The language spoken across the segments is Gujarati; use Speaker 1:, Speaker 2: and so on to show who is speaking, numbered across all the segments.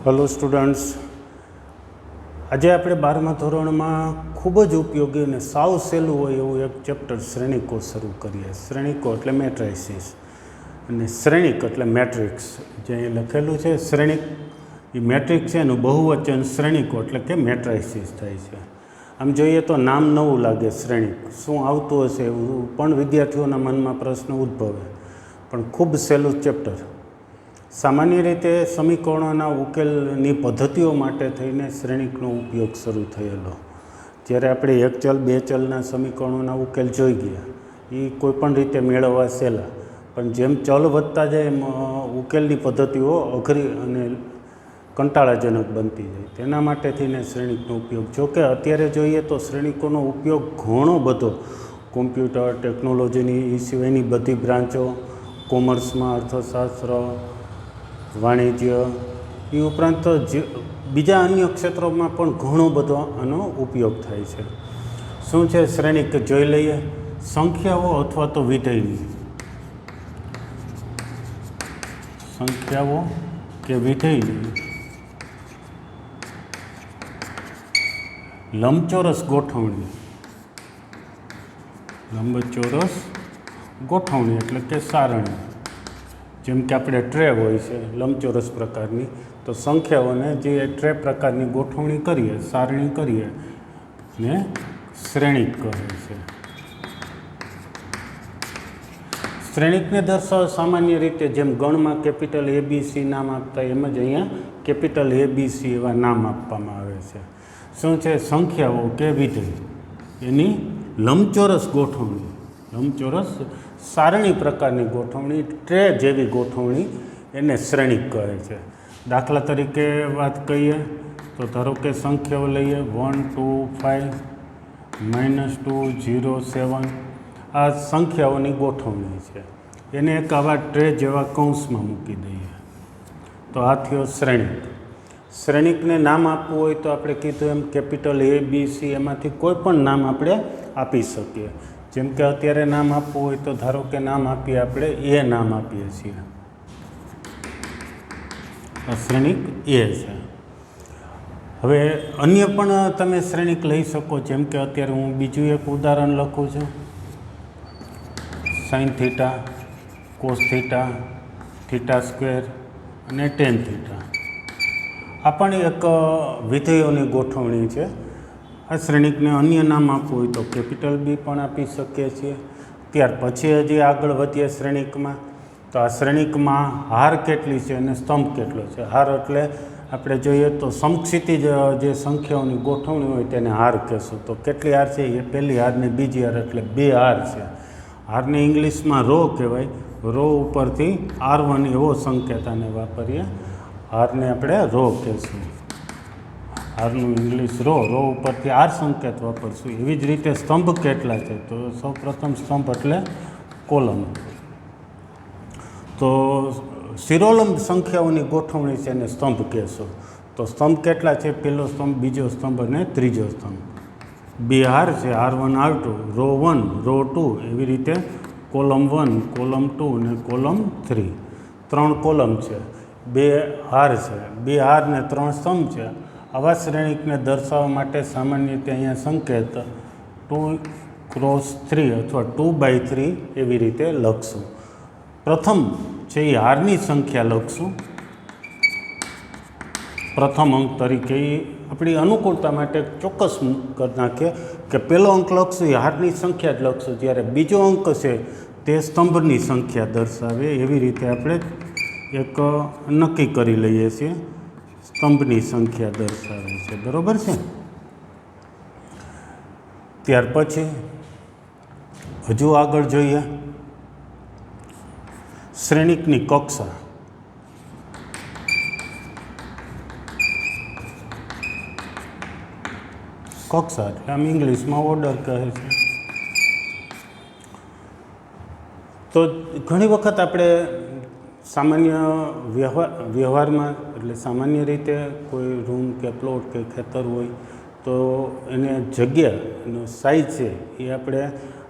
Speaker 1: હેલો સ્ટુડન્ટ્સ, આજે આપણે 12મા ધોરણમાં ખૂબ જ ઉપયોગી અને સાવ સહેલું હોય એવું એક ચેપ્ટર શ્રેણિકો શરૂ કરીએ. શ્રેણિકો એટલે મેટ્રાઇસિસ અને શ્રેણિક એટલે મેટ્રિક્સ. જે અહીં લખેલું છે શ્રેણિક એ મેટ્રિક્સ છે, એનું બહુવચન શ્રેણિકો એટલે કે મેટ્રાઇસિસ થાય છે. આમ જોઈએ તો નામ નવું લાગે, શ્રેણિક શું આવતું હશે એવું પણ વિદ્યાર્થીઓના મનમાં પ્રશ્ન ઉદ્ભવે, પણ ખૂબ સહેલું ચેપ્ટર. સામાન્ય રીતે સમીકરણોના ઉકેલની પદ્ધતિઓ માટે થઈને શ્રેણિકનો ઉપયોગ શરૂ થયેલો. જ્યારે આપણે એક ચલ બે ચલના સમીકરણોના ઉકેલ જોઈ ગયા, એ કોઈપણ રીતે મેળવવા સહેલા, પણ જેમ ચલ વધતા જાય એમ ઉકેલની પદ્ધતિઓ અઘરી અને કંટાળાજનક બનતી જાય. તેના માટે થઈને શ્રેણિકનો ઉપયોગ. જોકે અત્યારે જોઈએ તો શ્રેણિકોનો ઉપયોગ ઘણો બધો કોમ્પ્યુટર ટેકનોલોજીની એ સિવાયની બધી બ્રાન્ચો, કોમર્સમાં, અર્થશાસ્ત્ર, વાણિજ્ય, એ ઉપરાંત બીજા અન્ય ક્ષેત્રોમાં પણ ઘણો બધો આનો ઉપયોગ થાય છે. શું છે શ્રેણિક જોઈ લઈએ. સંખ્યાઓ અથવા તો વિધેયની, સંખ્યાઓ કે વિધેયની લંબચોરસ ગોઠવણી. લંબચોરસ ગોઠવણી એટલે કે સારણી. જેમ કે આપણે ટ્રે હોય છે લંબચોરસ પ્રકારની, તો સંખ્યાઓને જે ટ્રે પ્રકારની ગોઠવણી કરીએ, સારણી કરીએ ને શ્રેણિક કહે છે. શ્રેણિકને દર્શાવવા સામાન્ય રીતે જેમ ગણમાં કેપિટલ ABC નામ આપતા, એમ જ અહીંયા કેપિટલ ABC એવા નામ આપવામાં આવે છે. શું છે? સંખ્યાઓ કે વિધેય એની લંબચોરસ ગોઠવણી, લંબચોરસ સારણી પ્રકારની ગોઠવણી, ટ્રે જેવી ગોઠવણી એને શ્રેણિક કહે છે. દાખલા તરીકે વાત કહીએ તો ધારો કે સંખ્યાઓ લઈએ 1 2 5 -2 0 7. આ સંખ્યાઓની ગોઠવણી છે, એને એક આવા ટ્રે જેવા કૌંસમાં મૂકી દઈએ તો આ થયો શ્રેણિક. શ્રેણિકને નામ આપવું હોય તો આપણે કીધું એમ કેપિટલ ABC એમાંથી કોઈ પણ નામ આપણે આપી શકીએ. જેમ કે અત્યારે નામ આપવું હોય તો ધારો કે નામ આપીએ આપણે એ નામ આપીએ છીએ, શ્રેણિક એ છે. હવે અન્ય પણ તમે શ્રેણિક લઈ શકો. જેમ કે અત્યારે હું બીજું એક ઉદાહરણ લખું છું, sin θ, cos θ, θ² અને tan θ. આ પણ એક વિધેયોની ગોઠવણી છે. આ શ્રેણિકને અન્ય નામ આપવું હોય તો કેપિટલ B પણ આપી શકીએ છીએ. ત્યાર પછી હજી આગળ વધીએ શ્રેણિકમાં, તો આ શ્રેણિકમાં હાર કેટલી છે અને સ્તંભ કેટલો છે. હાર એટલે આપણે જોઈએ તો સમક્ષિતિજ જે સંખ્યાઓની ગોઠવણી હોય તેને હાર કહેશું. તો કેટલી હાર છે? એ પહેલી હાર ને બીજી હાર એટલે 2 હાર છે. હારને ઇંગ્લિશમાં રો કહેવાય. રો ઉપરથી R1 એવો સંકેત આને વાપરીએ. હારને આપણે રો કહેશું. હારનું ઇંગ્લિશ રો, રો ઉપરથી આર સંકેત વાપરશું. એવી જ રીતે સ્તંભ કેટલા છે? તો સૌપ્રથમ સ્તંભ એટલે કોલમ. તો શિરોલંબ સંખ્યાઓની ગોઠવણી છે એને સ્તંભ કહેશું. તો સ્તંભ કેટલા છે? પહેલો સ્તંભ, બીજો સ્તંભ અને ત્રીજો સ્તંભ. 2 હાર છે, R1 R2, રો 1 રો 2, એવી રીતે કોલમ 1 કોલમ 2 અને કોલમ 3. 3 કોલમ છે, 2 હાર છે, 2 હાર ને 3 સ્તંભ છે. આવા શ્રેણિકને દર્શાવવા માટે સામાન્ય રીતે અહીંયા સંકેત 2×3 અથવા 2/3 એવી રીતે લખશું. પ્રથમ છે એ હારની સંખ્યા લખશું પ્રથમ અંક તરીકે. એ આપણી અનુકૂળતા માટે ચોક્કસ કરી નાખીએ કે પહેલો અંક લખશું એ હારની સંખ્યા જ લખશું, જ્યારે બીજો અંક છે તે સ્તંભની સંખ્યા દર્શાવે. એવી રીતે આપણે એક નક્કી કરી લઈએ છીએ, સ્તંભની સંખ્યા દર્શાવે છે. બરાબર છે. ત્યાર પછી હજુ આગળ જોઈએ શ્રેણિકની કક્ષા. કક્ષા એટલે આમ ઇંગ્લિશમાં ઓર્ડર કહે છે. તો ઘણી વખત આપણે સામાન્ય વ્યવહારમાં એટલે સામાન્ય રીતે કોઈ રૂમ કે પ્લોટ કે ખેતર હોય તો એને જગ્યા એનો સાઇઝ છે એ આપણે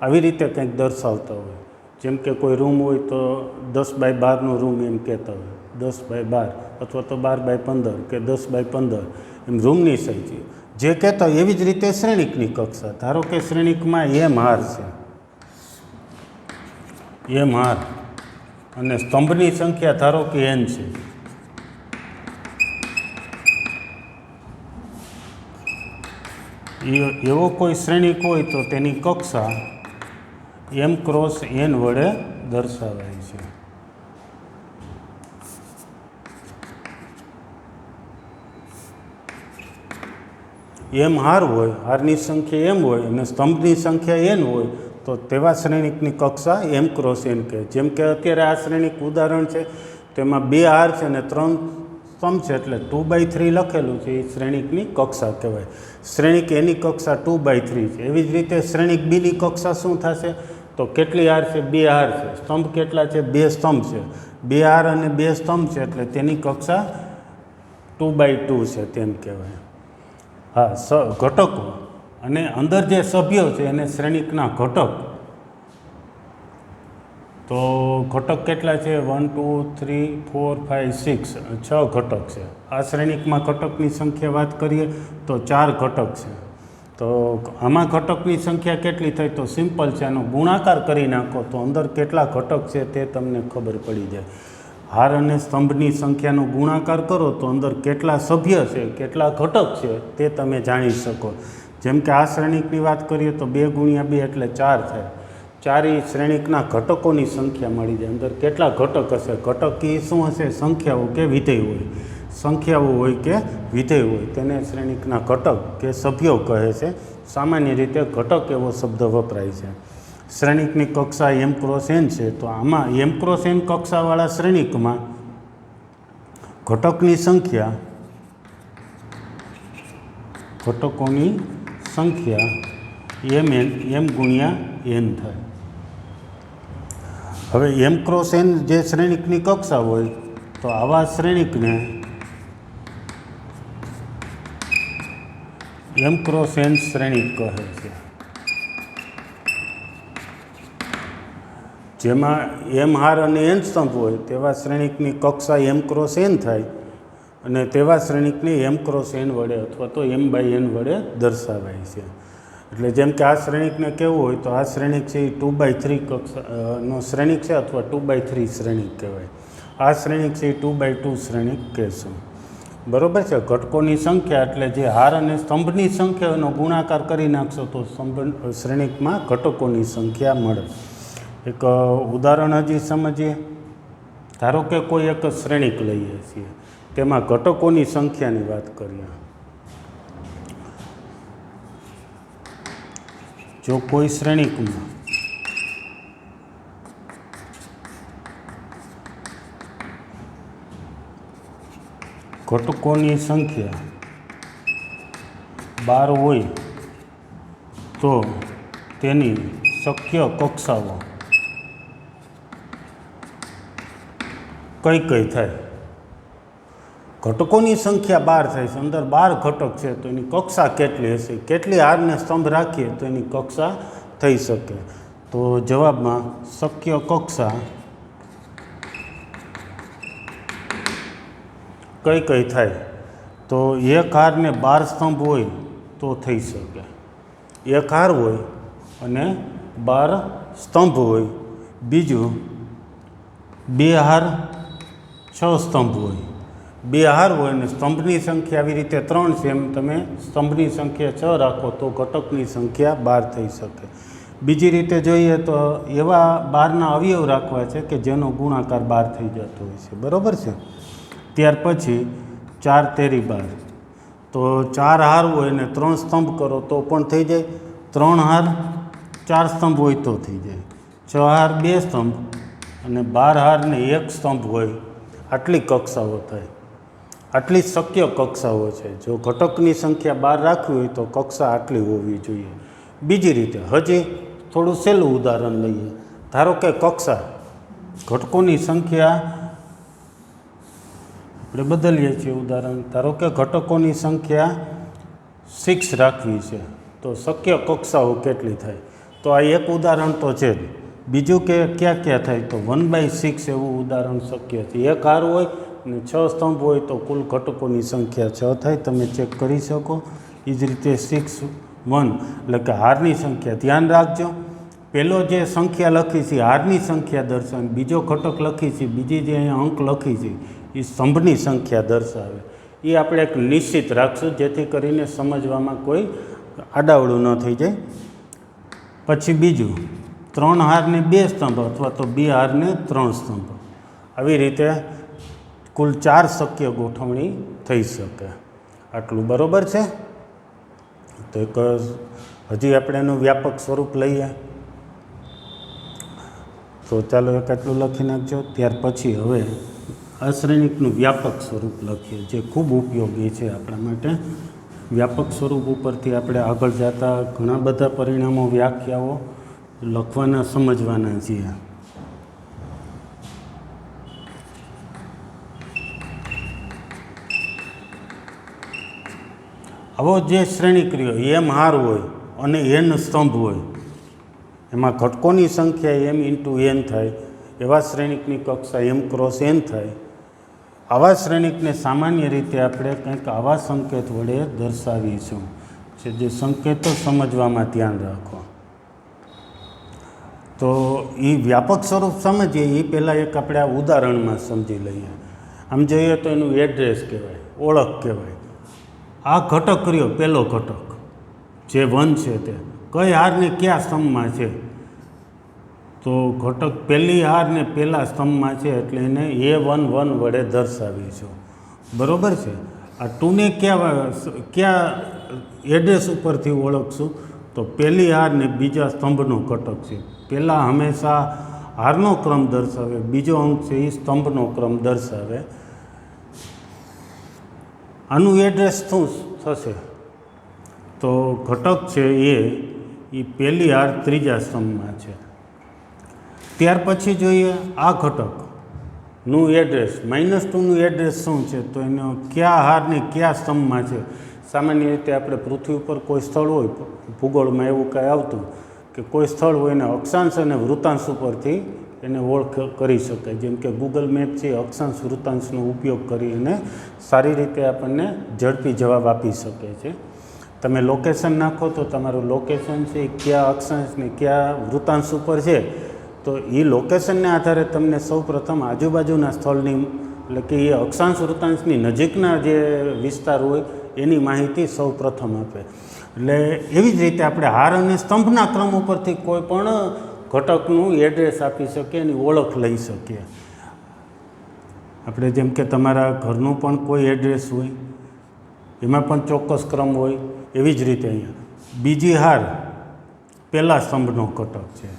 Speaker 1: આવી રીતે કંઈક દર્શાવતા હોય. જેમ કે કોઈ રૂમ હોય તો 10 બાય 12નો રૂમ એમ કહેતા હોય, 10x12 અથવા તો 12x15 કે 10x15 એમ રૂમની સાઇઝ જે કહેતા હોય એવી જ રીતે શ્રેણિકની કક્ષા. ધારો કે શ્રેણિકમાં એમ હાર છે, એમ હાર અને સ્તંભની સંખ્યા ધારો કે n છે. એવો કોઈ શ્રેણિક હોય તો તેની કક્ષા m ક્રોસ n વડે દર્શાવાય છે. એમ હાર હોય, હારની સંખ્યા m હોય અને સ્તંભની સંખ્યા n હોય તો તેવા શ્રેણિકની કક્ષા m ક્રોસ n કહે. જેમ કે અત્યારે આ શ્રેણિક ઉદાહરણ છે, તેમાં 2 હાર છે અને 3 સ્તંભ છે, એટલે 2x3 લખેલું છે, એ શ્રેણિકની કક્ષા કહેવાય. શ્રેણિક એની કક્ષા 2x3 છે. એવી જ રીતે શ્રેણિક બીની કક્ષા શું થશે તો કેટલી હાર છે? 2 હાર છે. સ્તંભ કેટલા છે? 2 સ્તંભ છે. 2 હાર અને 2 સ્તંભ છે એટલે તેની કક્ષા 2x2 છે તેમ કહેવાય. હા, ઘટકો અને અંદર જે સભ્યો છે એને શ્રેણિકના ઘટક. તો ઘટક કેટલા છે? 1 2 3 4 5 6 6 ઘટક છે. આ શ્રેણિકમાં ઘટકની સંખ્યા વાત કરીએ તો 4 ઘટક છે. તો આમાં ઘટકની સંખ્યા કેટલી થઈ તો સિમ્પલ છે, આનો ગુણાકાર કરી નાખો તો અંદર કેટલા ઘટક છે તે તમને ખબર પડી જાય. હાર અને સ્તંભની સંખ્યાનો ગુણાકાર કરો તો અંદર કેટલા સભ્ય છે, કેટલા ઘટક છે તે તમે જાણી શકો. જેમ કે આ શ્રેણિકની વાત કરીએ તો 2 × 2 એટલે 4 થાય. 4 એ શ્રેણિકના ઘટકોની સંખ્યા મળી જાય. અંદર કેટલા ઘટક હશે? ઘટક એ શું હશે? સંખ્યાઓ કે વિધેય હોય. સંખ્યાઓ હોય કે વિધેય હોય તેને શ્રેણિકના ઘટક કે સભ્યો કહે છે. સામાન્ય રીતે ઘટક એવો શબ્દ વપરાય છે. શ્રેણિકની કક્ષા m ક્રોસ n છે, તો આમાં m ક્રોસ n કક્ષાવાળા શ્રેણિકમાં ઘટકની સંખ્યા, ઘટકોની સંખ્યા m ગુણ્યા n થાય. હવે m ક્રોસ n જે શ્રેણિકની કક્ષા હોય તો આવા શ્રેણિકને m ક્રોસ n શ્રેણિક કહે છે. જેમાં m હાર અને n સ્તંભ હોય તેવા શ્રેણિકની કક્ષા m ક્રોસ n થાય અને તેવા શ્રેણિકને m ક્રોસ n વડે અથવા તો m/n વડે દર્શાવાય છે. એટલે જેમ કે આ શ્રેણિકને કેવું હોય તો આ શ્રેણિક છે એ 2x3 કક્ષાનો શ્રેણિક છે અથવા 2x3 શ્રેણિક કહેવાય. આ શ્રેણિક છે એ 2x2 શ્રેણિક કહેશું. બરાબર છે. ઘટકોની સંખ્યા એટલે જે હાર અને સ્તંભની સંખ્યાનો ગુણાકાર કરી નાખશો તો શ્રેણિકમાં ઘટકોની સંખ્યા મળે. એક ઉદાહરણ હજી સમજીએ. ધારો કે કોઈ એક શ્રેણિક લઈએ છીએ, તેમાં ઘટકોની સંખ્યાની વાત કરીએ. જો કોઈ શ્રેણિકમાં ઘટકોની સંખ્યા 12 હોય તો તેની શક્ય કક્ષાઓ કઈ કઈ થાય? ઘટકોની સંખ્યા 12 થાય છે, અંદર 12 ઘટક છે તો એની કક્ષા કેટલી હશે? કેટલી હારને સ્તંભ રાખીએ તો એની કક્ષા થઈ શકે? તો જવાબમાં શક્ય કક્ષા કઈ કઈ થાય? તો એક હારને 12 સ્તંભ હોય તો થઈ શકે. એક હાર હોય અને 12 સ્તંભ હોય. બીજું 2 હાર 6 સ્તંભ હોય. 2 હાર હોય અને સ્તંભની સંખ્યા આવી રીતે 3 છે, એમ તમે સ્તંભની સંખ્યા 6 રાખો તો ઘટકની સંખ્યા 12 થઈ શકે. બીજી રીતે જોઈએ તો એવા 12ના અવયવ રાખવા છે કે જેનો ગુણાકાર 12 થઈ જતો હોય છે. બરાબર છે. ત્યાર પછી 4 તેરી 12. તો 4 હાર હોય અને 3 સ્તંભ કરો તો પણ થઈ જાય. 3 હાર 4 સ્તંભ હોય તો થઈ જાય. 6 હાર 2 સ્તંભ અને 12 હાર ને 1 સ્તંભ હોય. આટલી કક્ષાઓ થાય. આટલી શક્ય કક્ષાઓ છે. જો ઘટકની સંખ્યા 12 રાખવી હોય તો કક્ષા આટલી હોવી જોઈએ. બીજી રીતે હજી થોડું સહેલું ઉદાહરણ લઈએ. ધારો કે કક્ષા ઘટકોની સંખ્યા આપણે બદલીએ છીએ ઉદાહરણ. ધારો કે ઘટકોની સંખ્યા 6 રાખવી છે તો શક્ય કક્ષાઓ કેટલી થાય? તો આ એક ઉદાહરણ તો છે જ. બીજું કે ક્યાં ક્યાં થાય? તો 1/6 એવું ઉદાહરણ શક્ય છે. એક હાર હોય અને 6 સ્તંભ હોય તો કુલ ઘટકોની સંખ્યા 6 થાય. તમે ચેક કરી શકો. એ જ રીતે 6 1 એટલે કે હારની સંખ્યા. ધ્યાન રાખજો, પહેલો જે સંખ્યા લખી છે હારની સંખ્યા દર્શાવે, બીજો ઘટક લખી છે, બીજી જે અહીંયા અંક લખી છે એ સ્તંભની સંખ્યા દર્શાવે. એ આપણે એક નિશ્ચિત રાખશું જેથી કરીને સમજવામાં કોઈ આડાવડું ન થઈ જાય. પછી બીજું 3 હારને 2 સ્તંભ અથવા તો 2 હારને 3 સ્તંભ. આવી રીતે કુલ 4 શક્ય ગોઠવણી થઈ શકે. આટલું બરાબર છે. તો એક હજી આપણે એનું વ્યાપક સ્વરૂપ લઈએ. તો ચાલો એક આટલું લખી નાખજો. ત્યાર પછી હવે અશ્રેણિકનું વ્યાપક સ્વરૂપ લખીએ, જે ખૂબ ઉપયોગી છે આપણા માટે. વ્યાપક સ્વરૂપ ઉપરથી આપણે આગળ જતા ઘણા બધા પરિણામો, વ્યાખ્યાઓ લખવાના, સમજવાના છીએ. આવો જે શ્રેણિક રહ્યો એમ હાર હોય અને એન સ્તંભ હોય, એમાં ઘટકોની સંખ્યા એમ ઇન્ટુ એન થાય, એવા શ્રેણિકની કક્ષા એમ ક્રોસ એન થાય. આવા શ્રેણિકને સામાન્ય રીતે આપણે કંઈક આવા સંકેત વડે દર્શાવીશું. જે સંકેતો સમજવામાં ધ્યાન રાખો. તો એ વ્યાપક સ્વરૂપ સમજીએ એ પહેલાં એક આપણે આ ઉદાહરણમાં સમજી લઈએ. આમ જોઈએ તો એનું એડ્રેસ કહેવાય, ઓળખ કહેવાય. આ ઘટક રહ્યો પહેલો ઘટક જે 1 છે તે કઈ હારને કયા સ્તંભમાં છે, તો ઘટક પહેલી હારને પહેલા સ્તંભમાં છે એટલે એને A11 વડે દર્શાવીશું. બરાબર છે. આ 2ને કયા એડ્રેસ ઉપરથી ઓળખશું, તો પહેલી હારને બીજા સ્તંભનો ઘટક છે. પહેલાં હંમેશા હારનો ક્રમ દર્શાવે, બીજો અંક છે એ સ્તંભનો ક્રમ દર્શાવે. આનું એડ્રેસ શું થશે, તો ઘટક છે એ પહેલી હાર ત્રીજા સ્તંભમાં છે. ત્યાર પછી જોઈએ આ ઘટકનું એડ્રેસ -2નું એડ્રેસ શું છે, તો એનો કયા હારને કયા સ્તંભમાં છે. સામાન્ય રીતે આપણે પૃથ્વી ઉપર કોઈ સ્થળ હોય, ભૂગોળમાં એવું કાંઈ આવતું કે કોઈ સ્થળ હોય એને અક્ષાંશ અને વૃત્તાંશ ઉપરથી એને ઓળખ કરી શકાય. જેમ કે ગૂગલ મેપ છે, અક્ષાંશ વૃત્તાંશનો ઉપયોગ કરી અને સારી રીતે આપણને ઝડપી જવાબ આપી શકે છે. તમે લોકેશન નાખો તો તમારું લોકેશન છે એ કયા અક્ષાંશ ને કયા વૃત્તાંશ ઉપર છે, તો એ લોકેશનને આધારે તમને સૌપ્રથમ આજુબાજુના સ્થળની, એટલે કે એ અક્ષાંશ વૃત્તાંશની નજીકના જે વિસ્તાર હોય એની માહિતી સૌપ્રથમ આપે. એટલે એવી જ રીતે આપણે હાર અને સ્તંભના ક્રમ ઉપરથી કોઈ પણ ઘટકનું એડ્રેસ આપી શકીએ, એની ઓળખ લઈ શકીએ. આપણે જેમ કે તમારા ઘરનું પણ કોઈ એડ્રેસ હોય, એમાં પણ ચોક્કસ ક્રમ હોય. એવી જ રીતે અહીંયા બીજી હાર પહેલા સ્તંભનો ઘટક છે,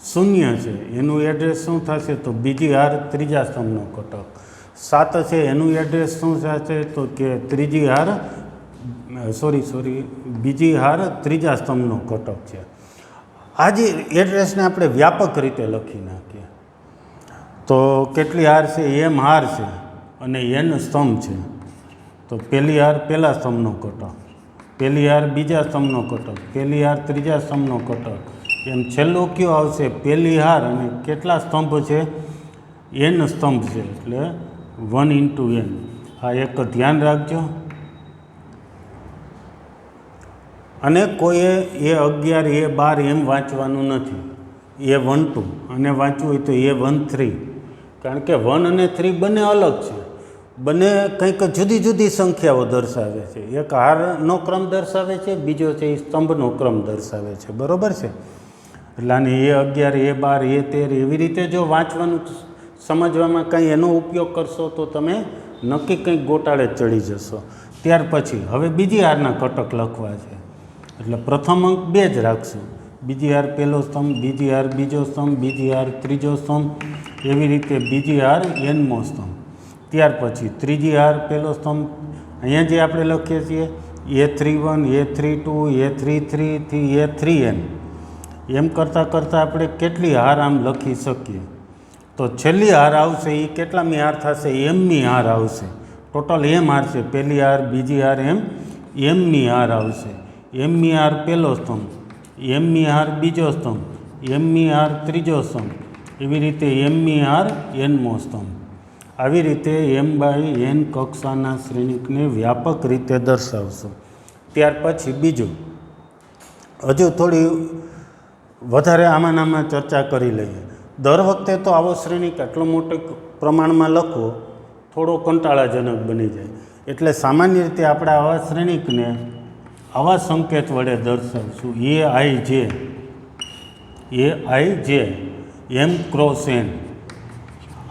Speaker 1: 0 છે, એનું એડ્રેસ શું થશે, તો બીજી હાર ત્રીજા સ્તંભનો ઘટક. 7 છે, એનું એડ્રેસ શું થશે, તો કે બીજી હાર ત્રીજા સ્તંભનો ઘટક છે. આ જે એડ્રેસને આપણે વ્યાપક રીતે લખી નાખીએ તો કેટલી હાર છે, એમ હાર છે અને એન સ્તંભ છે. તો પહેલી હાર પહેલા સ્તંભનો ઘટક, પહેલી હાર બીજા સ્તંભનો ઘટક, પહેલી હાર ત્રીજા સ્તંભનો ઘટક, એમ છેલ્લું કયો આવશે, પહેલી હાર અને કેટલા સ્તંભ છે, એન સ્તંભ છે, એટલે 1 × n. આ એક ધ્યાન રાખજો. અને કોઈએ A11 A12 એમ વાંચવાનું નથી. A12 અને વાંચવું હોય તો A13, કારણ કે 1 અને 3 બંને અલગ છે, બંને કંઈક જુદી જુદી સંખ્યાઓ દર્શાવે છે. એક હારનો ક્રમ દર્શાવે છે, બીજો છે એ સ્તંભનો ક્રમ દર્શાવે છે. બરાબર છે. એટલે આને A11 A12 A13 એવી રીતે જો વાંચવાનું સમજવામાં કંઈ એનો ઉપયોગ કરશો તો તમે નક્કી કંઈક ગોટાળે ચડી જશો. ત્યાર પછી હવે બીજી હારના ઘટક લખવા છે, એટલે પ્રથમ અંક 2 જ રાખશું. બીજી હાર પહેલો સ્તંભ, બીજી હાર બીજો સ્તંભ, બીજી હાર ત્રીજો સ્તંભ, એવી રીતે બીજી હાર એનમો સ્તંભ. ત્યાર પછી ત્રીજી હાર પહેલો સ્તંભ, અહીંયા જે આપણે લખીએ છીએ A31 A32 A33 થી A3n, એમ કરતાં કરતાં આપણે કેટલી હાર આમ લખી શકીએ, તો છેલ્લી હાર આવશે એ કેટલામી હાર થશે, એમની હાર આવશે. ટોટલ એમ હાર છે, પહેલી હાર બીજી હાર એમની હાર આવશે. એમની હાર પહેલો સ્તંભ, એમની હાર બીજો સ્તંભ, એમની હાર ત્રીજો સ્તંભ, એવી રીતે એમની હાર એનમો સ્તંભ. આવી રીતે m/n કક્ષાના શ્રેણિકને વ્યાપક રીતે દર્શાવશું. ત્યાર પછી બીજું હજુ થોડી વધારે આમાં ચર્ચા કરી લઈએ. દર વખતે તો આવો શ્રેણિક આટલો મોટો પ્રમાણમાં લખવો થોડો કંટાળાજનક બની જાય. એટલે સામાન્ય રીતે આપણે આવા શ્રેણિકને આવા સંકેત વડે દર્શાવશું. Aij m cross n.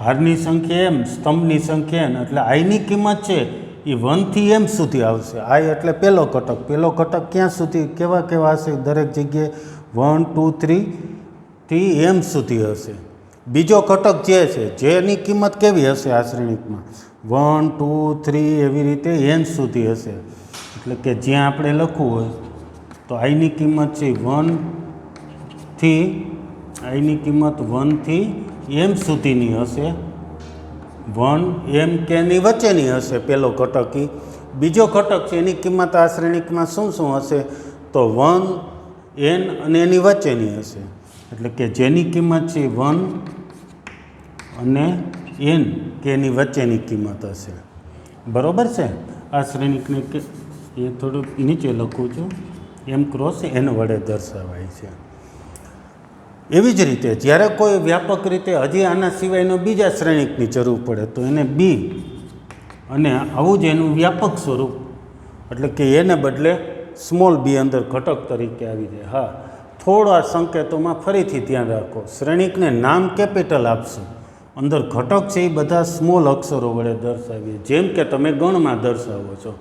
Speaker 1: હારની સંખ્યા m, સ્તંભની સંખ્યા n, એટલે આઈની કિંમત છે એ 1 થી m સુધી આવશે. આઈ એટલે પહેલો ઘટક. પહેલો ઘટક ક્યાં સુધી કેવા હશે? દરેક જગ્યાએ 1 2 3 થી m સુધી હશે. બીજો ઘટક જે છે જેની કિંમત કેવી હશે આ શ્રેણિકમાં? 1 2 3 એવી રીતે n સુધી હશે. એટલે કે જ્યાં આપણે લખવું હોય તો આઈની કિંમત છે 1 થી m સુધીની હશે. 1 m કે ની વચ્ચેની હશે પહેલો ઘટક. બીજો ઘટક છે એની કિંમત આ શ્રેણિકમાં શું હશે? તો 1 n અને એની વચ્ચેની હશે. એટલે કે જેની કિંમત છે 1 અને n કે એની વચ્ચેની કિંમત હશે. બરાબર છે? આ શ્રેણિકને એ થોડુંક નીચે લખું છું, m ક્રોસ n વડે દર્શાવાય છે. એવી જ રીતે જ્યારે કોઈ વ્યાપક રીતે હજી આના સિવાયનો બીજા શ્રેણિકની જરૂર પડે તો એને બી અને આવું જ એનું વ્યાપક સ્વરૂપ, એટલે કે એને બદલે સ્મોલ બી અંદર ઘટક તરીકે આવી જાય. હા, થોડા સંકેતોમાં ફરીથી ધ્યાન રાખો. શ્રેણિકને નામ કેપિટલ આપશું, અંદર ઘટક છે એ બધા સ્મોલ અક્ષરો વડે દર્શાવીએ. જેમ કે તમે ગણમાં દર્શાવો છો,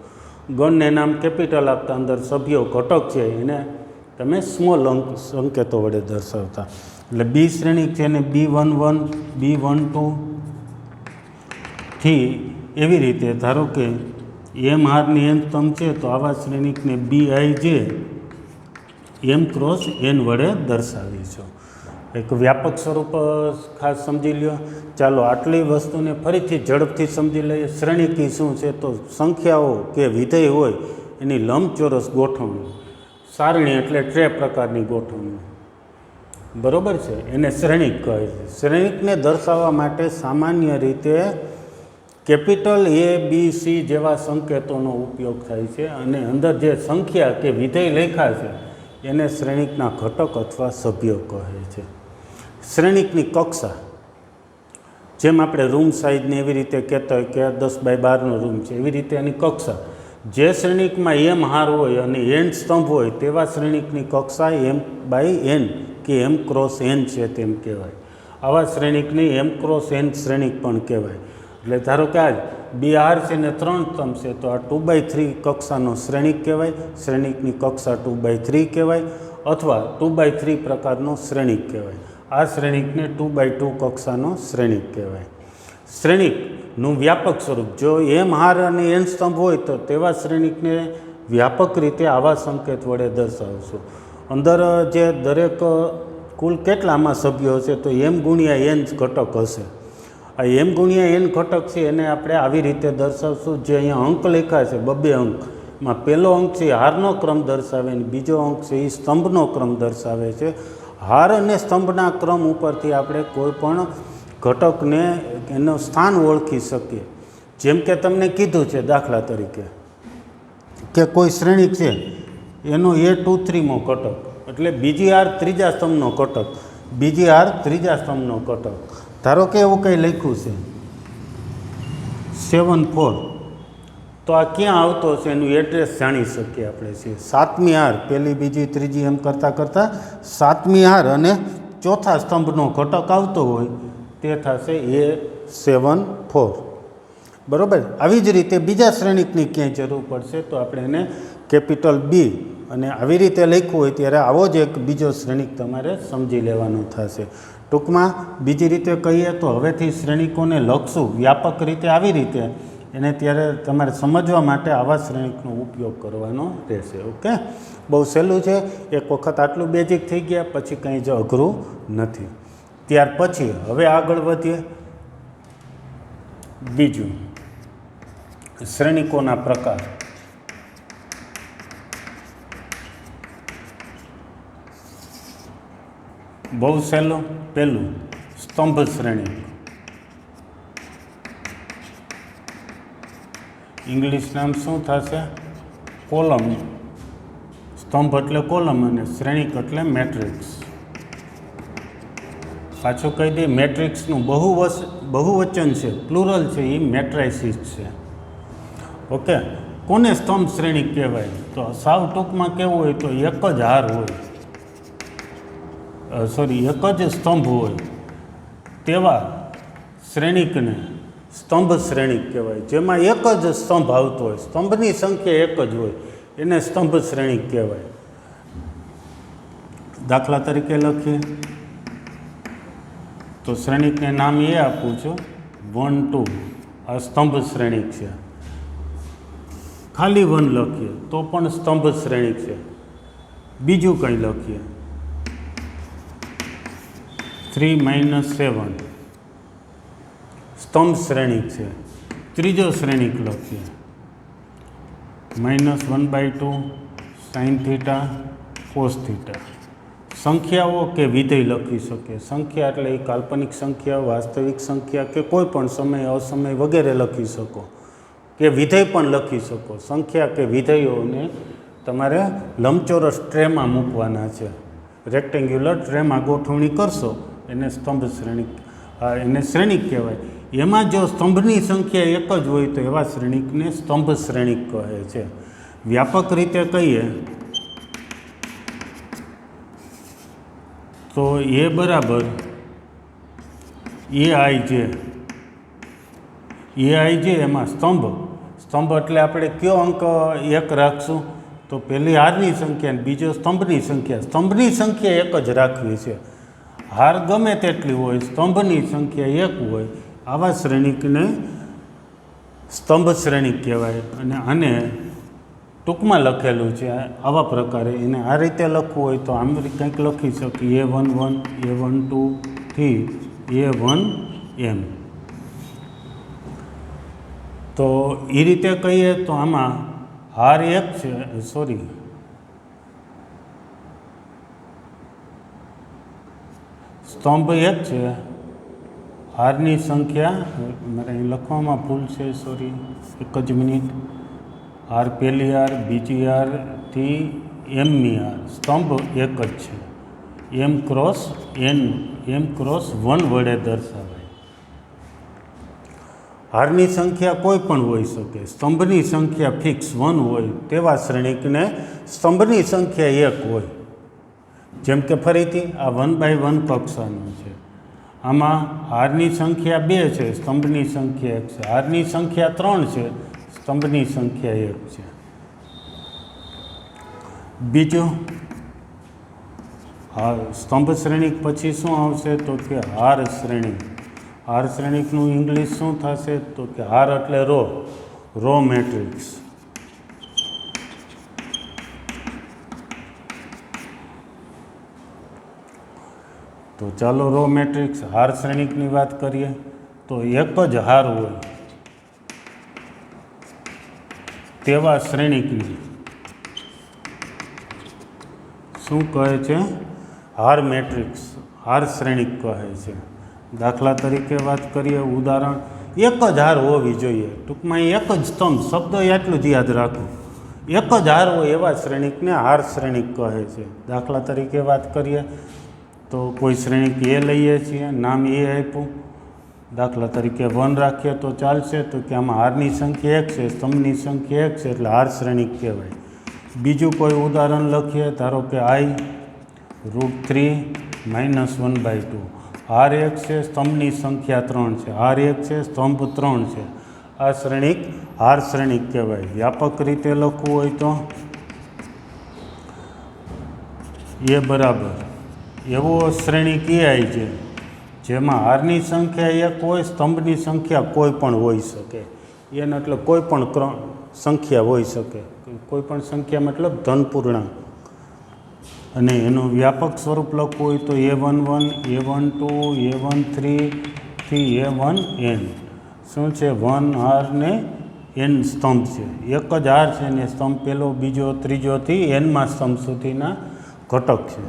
Speaker 1: ગણને નામ કેપિટલ આપતા અંદર સભ્યો ઘટક છે એને તમે સ્મોલ સંકેતો વડે દર્શાવતા. એટલે બી શ્રેણિક છે એને B11 B12 થી એવી રીતે ધારો કે m હારની n સ્તંભ છે તો આવા શ્રેણિકને Bij m ક્રોસ n વડે દર્શાવીશું. એક વ્યાપક સ્વરૂપ ખાસ સમજી લ્યો. ચાલો આટલી વસ્તુને ફરીથી ઝડપથી સમજી લઈએ. શ્રેણિકી શું છે? તો સંખ્યાઓ કે વિધેય હોય એની લંબચોરસ ગોઠવણી. સારણી એટલે ટ્રે પ્રકારની ગોઠવણી. બરાબર છે? એને શ્રેણિક કહે છે. શ્રેણિકને દર્શાવવા માટે સામાન્ય રીતે કેપિટલ A B C જેવા સંકેતોનો ઉપયોગ થાય છે અને અંદર જે સંખ્યા કે વિધેય લખ્યા છે એને શ્રેણિકના ઘટક અથવા સભ્યો કહે છે. શ્રેણિકની કક્ષા, જેમ આપણે રૂમ સાઇઝને એવી રીતે કહેતા હોય કે 10x12નો રૂમ છે, એવી રીતે એની કક્ષા. જે શ્રેણિકમાં m હાર હોય અને n સ્તંભ હોય તેવા શ્રેણિકની કક્ષા m/n કે m ક્રોસ n છે તેમ કહેવાય. આવા શ્રેણિકને m ક્રોસ n શ્રેણિક પણ કહેવાય. એટલે ધારો કે આજ BR છે ને 3 સ્તંભ છે તો આ 2/3 કક્ષાનો શ્રેણિક કહેવાય. શ્રેણિકની કક્ષા 2/3 કહેવાય અથવા 2/3 પ્રકારનો શ્રેણિક કહેવાય. આ શ્રેણિકને 2/2 કક્ષાનો શ્રેણિક કહેવાય. શ્રેણિકનું વ્યાપક સ્વરૂપ, જો m હાર અને n સ્તંભ હોય તો તેવા શ્રેણિકને વ્યાપક રીતે આવા સંકેત વડે દર્શાવશું. અંદર જે દરેક કુલ કેટલામાં સભ્યો હશે તો m ગુણ્યા n ઘટક હશે. આ m ગુણ્યા n ઘટક છે એને આપણે આવી રીતે દર્શાવશું. જે અહીંયા અંક લખ્યા છે 2 અંકમાં પહેલો અંક છે હારનો ક્રમ દર્શાવે અને બીજો અંક છે એ સ્તંભનો ક્રમ દર્શાવે છે. હાર અને સ્તંભના ક્રમ ઉપરથી આપણે કોઈ પણ ઘટકને એનું સ્થાન ઓળખી શકીએ. જેમ કે તમને કીધું છે દાખલા તરીકે કે કોઈ શ્રેણિક છે એનો A23મો ઘટક એટલે બીજી હાર ત્રીજા સ્તંભનો ઘટક, બીજી હાર ત્રીજા સ્તંભનો ઘટક. ધારો કે એવું કંઈ લખ્યું છે 7 4, તો આ ક્યાં આવતો છે એનું એડ્રેસ જાણી શકીએ આપણે છીએ. 7મી હાર, પહેલી બીજી ત્રીજી એમ કરતાં 7મી હાર અને ચોથા સ્તંભનો ઘટક આવતો હોય તે થશે A7 4. બરાબર? આવી જ રીતે બીજા શ્રેણિકની ક્યાંય જરૂર પડશે તો આપણે એને કેપિટલ B અને આવી રીતે લખ્યું હોય ત્યારે આવો જ એક બીજો શ્રેણિક તમારે સમજી લેવાનો થશે. ટૂંકમાં બીજી રીતે કહીએ તો હવેથી શ્રેણિકોને લખશું વ્યાપક રીતે આવી રીતે એને ત્યારે તમારે સમજવા માટે આવા શ્રેણિકનો ઉપયોગ કરવાનો રહેશે. ઓકે, બહુ સહેલું છે. એક વખત આટલું બેઝિક થઈ ગયા પછી કંઈ જ અઘરું નથી. ત્યાર પછી હવે આગળ વધીએ. બીજું, શ્રેણિકોના પ્રકાર. બહુ સહેલું. પહેલું, સ્તંભ શ્રેણિક. ઇંગ્લિશ નામ શું થશે? કોલમ. સ્તંભ એટલે કોલમ અને શ્રેણિક એટલે મેટ્રિક્સ. પાછું કહી દઈએ, મેટ્રિક્સનું બહુવચન છે, પ્લુરલ છે, એ મેટ્રાઇસિસ છે. ઓકે. કોને સ્તંભ શ્રેણિક કહેવાય? તો સાવ ટૂંકમાં કહેવું હોય તો એક જ હાર હોય, એક જ સ્તંભ હોય તેવા શ્રેણિકને સ્તંભ શ્રેણિક કહેવાય. જેમાં એક જ સ્તંભ આવતો હોય, સ્તંભની સંખ્યા એક જ હોય, એને સ્તંભ શ્રેણિક કહેવાય. દાખલા તરીકે લખીએ તો શ્રેણિકને નામ એ આપું છું 1 2. આ સ્તંભ શ્રેણિક છે. ખાલી 1 લખીએ તો પણ સ્તંભ શ્રેણિક છે. બીજું કંઈ લખીએ 3 - 7 સ્તંભ શ્રેણિક છે. ત્રીજો શ્રેણિક લખીએ -1/2 sin θ cos θ. સંખ્યાઓ કે વિધેય લખી શકીએ. સંખ્યા એટલે એ કાલ્પનિક સંખ્યા, વાસ્તવિક સંખ્યા કે કોઈ પણ સમય અસમય વગેરે લખી શકો, કે વિધેય પણ લખી શકો. સંખ્યા કે વિધેયોને તમારે લંબચોરસ ટ્રેમાં મૂકવાના છે. રેક્ટેન્ગ્યુલર ટ્રેમાં ગોઠવણી કરશો એને સ્તંભ શ્રેણિક, એને શ્રેણિક કહેવાય. એમાં જો સ્તંભની સંખ્યા એક જ હોય તો એવા શ્રેણિકને સ્તંભ શ્રેણિક કહે છે. વ્યાપક રીતે કહીએ તો એ બરાબર AIJ એમાં સ્તંભ એટલે આપણે કયો અંક એક રાખશું? તો પહેલી હારની સંખ્યા અને બીજો સ્તંભની સંખ્યા. સ્તંભની સંખ્યા એક જ રાખવી છે. હાર ગમે તેટલી હોય, સ્તંભની સંખ્યા એક હોય, આવા શ્રેણિકને સ્તંભ શ્રેણિક કહેવાય. અને આને ટૂંકમાં લખેલું છે આવા પ્રકારે. એને આ રીતે લખવું હોય તો આમ કંઈક લખી શકીએ A11 A12 થી A1M. તો એ રીતે કહીએ તો આમાં હાર એક છે, સ્તંભ એક છે, હારની સંખ્યા મારે અહીં લખવામાં ભૂલ છે, એક જ મિનિટ. હાર પહેલી હાર, બીજી હારથી એમની હાર. સ્તંભ એક જ છે. M × 1 વડે દર્શાવાય. હારની સંખ્યા કોઈ પણ હોઈ શકે. સ્તંભની સંખ્યા ફિક્સ 1 હોય તેવા શ્રેણિકને સ્તંભની સંખ્યા 1 હોય. જેમ કે ફરીથી આ 1/1 કક્ષાનું છે. આમાં હારની સંખ્યા 2 છે, સ્તંભની સંખ્યા 1 છે. હારની સંખ્યા 3 છે, સ્તંભની સંખ્યા 1 છે. બીજું, સ્તંભ શ્રેણિક પછી શું આવશે? તો કે હાર શ્રેણિક. હાર શ્રેણિકનું ઇંગ્લિશ શું થશે? તો કે હાર એટલે રો મેટ્રિક્સ. તો ચાલો રો મેટ્રિક્સ હાર શ્રેણિકની વાત કરીએ. તો એક જ હાર હોય તેવા શ્રેણિકની શું કહે છે? હાર મેટ્રિક્સ, હાર શ્રેણિક કહે છે. દાખલા તરીકે વાત કરીએ, ઉદાહરણ, એક જ હાર હોવી જોઈએ. ટૂંકમાં એક જ સ્તંભ, શબ્દ એટલું જ યાદ રાખવું. એક જ હાર હોય એવા શ્રેણિકને હાર શ્રેણિક કહે છે. દાખલા તરીકે વાત કરીએ તો કોઈ શ્રેણિક એ લઈએ છીએ, નામ એ આપ્યું. દાખલા તરીકે 1 રાખીએ તો ચાલશે? તો કે આમાં હારની સંખ્યા 1 છે, સ્તંભની સંખ્યા 1 છે, એટલે હાર શ્રેણિક કહેવાય. બીજું કોઈ ઉદાહરણ લખીએ, ધારો કે I√3 - 1/2. હાર 1 છે, સ્તંભની સંખ્યા 3 છે. હાર 1 છે, સ્તંભ 3 છે. આ શ્રેણિક હાર શ્રેણિક કહેવાય. વ્યાપક રીતે લખવું હોય તો એ બરાબર એવો શ્રેણિક AI છે જેમાં હારની સંખ્યા 1 હોય, સ્તંભની સંખ્યા કોઈ પણ હોઈ શકે. એને એટલે કોઈ પણ સંખ્યા હોઈ શકે. કોઈ પણ સંખ્યા મતલબ ધનપૂર્ણાંક. અને એનું વ્યાપક સ્વરૂપ લખવું હોય તો A11 A12 A13 થી A1N. શું છે? 1 હાર ને N સ્તંભ છે. એક જ હાર છે ને સ્તંભ પહેલો, બીજો, ત્રીજોથી Nમાં સ્તંભ સુધીના ઘટક છે.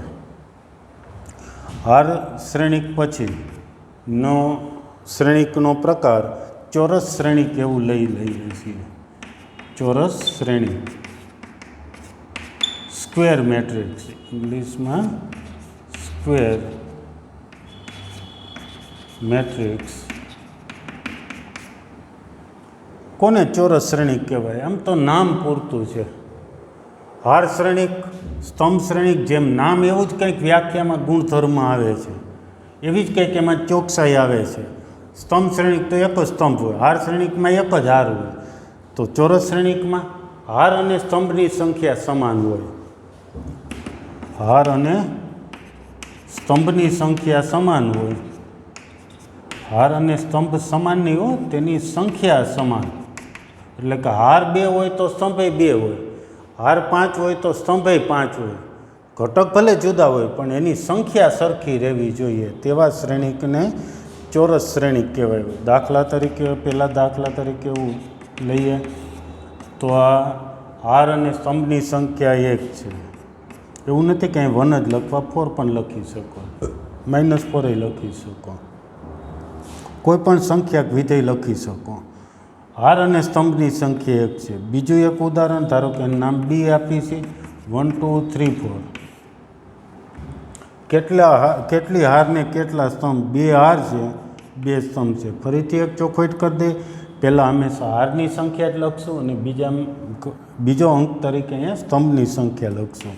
Speaker 1: હાર શ્રેણિક પછીનો શ્રેણિકનો પ્રકાર ચોરસ શ્રેણિક એવું લઈએ છીએ. ચોરસ શ્રેણી. સ્ક્વેર મેટ્રિક્સ, ઇંગ્લિશમાં સ્ક્વેર મેટ્રિક્સ કોને ચોરસ શ્રેણિક કહેવાય? આમ તો નામ પૂરતું છે. હાર શ્રેણિક, સ્તંભ શ્રેણિક, જેમ નામ એવું જ કંઈક વ્યાખ્યામાં ગુણધર્મ આવે છે, એવી જ કંઈક એમાં ચોકસાઈ આવે છે. સ્તંભ શ્રેણિક તો એક જ સ્તંભ હોય, હાર શ્રેણિકમાં એક જ હાર હોય. તો ચોરસ શ્રેણિકમાં હાર અને સ્તંભની સંખ્યા સમાન હોય. હાર અને સ્તંભની સંખ્યા સમાન હોય. હાર અને સ્તંભ સમાન નહીં હોય, તેની સંખ્યા સમાન. એટલે કે હાર 2 હોય તો સ્તંભે 2 હોય, હાર 5 હોય તો સ્તંભે 5 હોય. ઘટક ભલે જુદા હોય પણ એની સંખ્યા સરખી રહેવી જોઈએ, તેવા શ્રેણિકને ચોરસ શ્રેણિક કહેવાય. દાખલા તરીકે, પહેલાં દાખલા તરીકે એવું લઈએ તો આ હાર અને સ્તંભની સંખ્યા 1 છે. એવું નથી કે 1 જ લખવા, 4 પણ લખી શકો, -4 લખી શકો, કોઈ પણ સંખ્યા વિધેય લખી શકો. હાર અને સ્તંભની સંખ્યા 1 છે. બીજું એક ઉદાહરણ, ધારો કે નામ B આપી છે, 1 2 3 4. કેટલી હાર ને કેટલા સ્તંભ? 2 હાર છે, 2 સ્તંભ છે. ફરીથી એક ચોખવટ કરી દે, પહેલાં હંમેશા હારની સંખ્યા જ લખશું અને બીજો અંક તરીકે અહીંયા સ્તંભની સંખ્યા લખશું.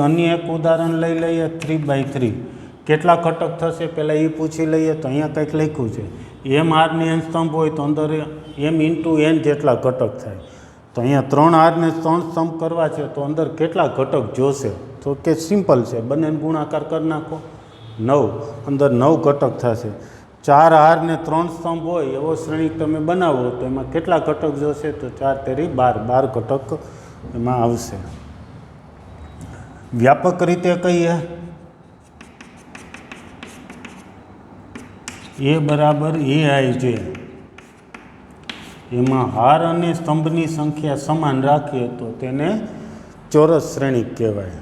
Speaker 1: અન્ય એક ઉદાહરણ લઈ લઈએ, 3/3. કેટલા ઘટક થશે પહેલાં એ પૂછી લઈએ. તો અહીંયા કંઈક લખ્યું છે, એમ હારની n સ્તંભ હોય તો અંદર m × n જેટલા ઘટક થાય. તો અહીંયા 3 હારને 3 સ્તંભ કરવા છે તો અંદર કેટલા ઘટક જોશે? તો કે સિમ્પલ છે, બંનેને ગુણાકાર કરી નાખો, 9. અંદર 9 ઘટક થશે. 4 હારને 3 સ્તંભ હોય એવો શ્રેણિક તમે બનાવો તો એમાં કેટલા ઘટક જોશે? તો 4 તેરી 12 ઘટક એમાં આવશે. વ્યાપક રીતે કહીએ, A બરાબર Aij, એમાં હાર અને સ્તંભની સંખ્યા સમાન રાખીએ તો તેને ચોરસ શ્રેણિક કહેવાય.